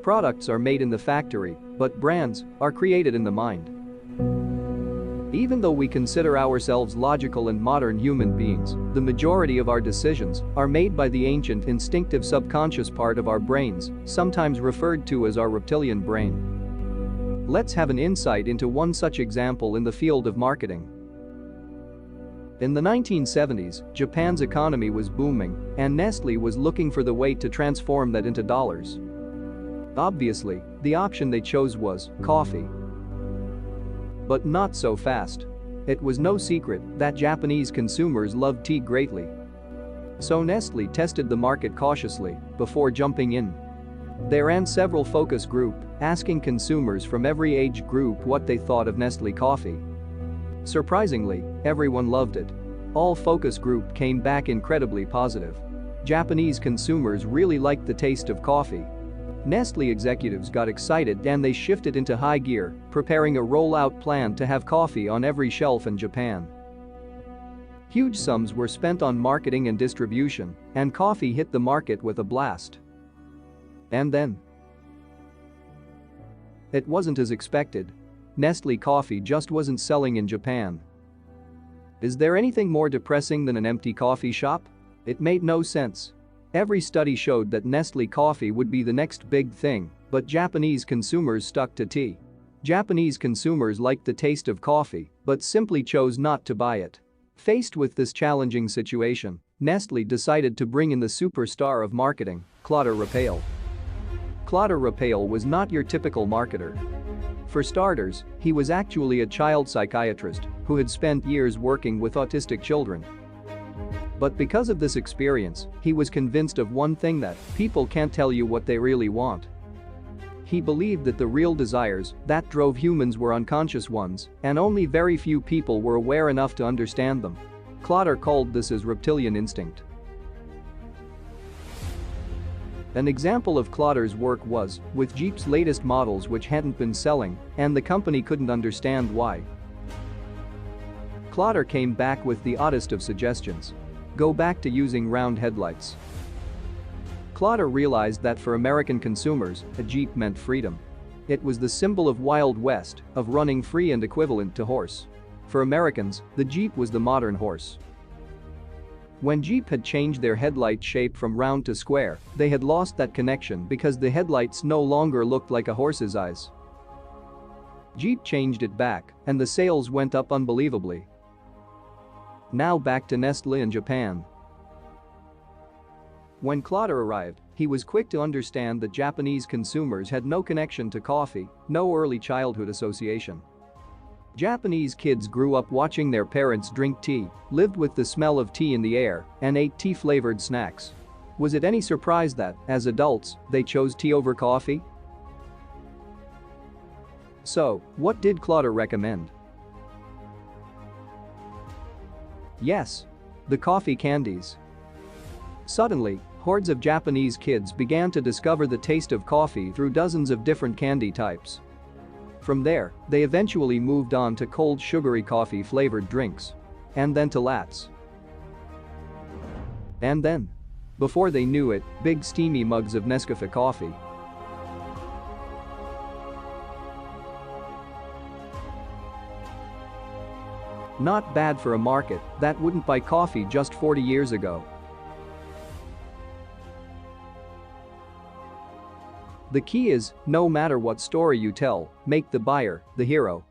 Products are made in the factory, but brands are created in the mind. Even though we consider ourselves logical and modern human beings, the majority of our decisions are made by the ancient instinctive subconscious part of our brains, sometimes referred to as our reptilian brain. Let's have an insight into one such example in the field of marketing. In the 1970s, Japan's economy was booming, and Nestle was looking for the way to transform that into dollars. Obviously, the option they chose was coffee. But not so fast. It was no secret that Japanese consumers loved tea greatly. So Nestle tested the market cautiously before jumping in. They ran several focus groups, asking consumers from every age group what they thought of Nestle coffee. Surprisingly, everyone loved it. All focus group came back incredibly positive. Japanese consumers really liked the taste of coffee. Nestle executives got excited and they shifted into high gear, preparing a rollout plan to have coffee on every shelf in Japan. Huge sums were spent on marketing and distribution, and coffee hit the market with a blast. And then it wasn't as expected. Nestle coffee just wasn't selling in Japan. Is there anything more depressing than an empty coffee shop? It made no sense. Every study showed that Nestle coffee would be the next big thing, but Japanese consumers stuck to tea. Japanese consumers liked the taste of coffee, but simply chose not to buy it. Faced with this challenging situation, Nestle decided to bring in the superstar of marketing, Claude Raphael. Claude Raphael was not your typical marketer. For starters, he was actually a child psychiatrist who had spent years working with autistic children. But because of this experience, he was convinced of one thing: that people can't tell you what they really want. He believed that the real desires that drove humans were unconscious ones, and only very few people were aware enough to understand them. Claude called this as reptilian instinct. An example of Claude's work was with Jeep's latest models, which hadn't been selling, and the company couldn't understand why. Claude came back with the oddest of suggestions: go back to using round headlights. Claude realized that for American consumers, a Jeep meant freedom. It was the symbol of Wild West, of running free and equivalent to horse. For Americans, the Jeep was the modern horse. When Jeep had changed their headlight shape from round to square, they had lost that connection because the headlights no longer looked like a horse's eyes. Jeep changed it back, and the sales went up unbelievably. Now back to Nestle in Japan. When Claude arrived, he was quick to understand that Japanese consumers had no connection to coffee, no early childhood association. Japanese kids grew up watching their parents drink tea, lived with the smell of tea in the air, and ate tea-flavored snacks. Was it any surprise that, as adults, they chose tea over coffee? So, what did Claude recommend? Yes, the coffee candies. Suddenly, hordes of Japanese kids began to discover the taste of coffee through dozens of different candy types. From there, they eventually moved on to cold sugary coffee-flavored drinks. And then to lattes. And then, before they knew it, big steamy mugs of Nescafe coffee. Not bad for a market that wouldn't buy coffee just 40 years ago. The key is, no matter what story you tell, make the buyer the hero.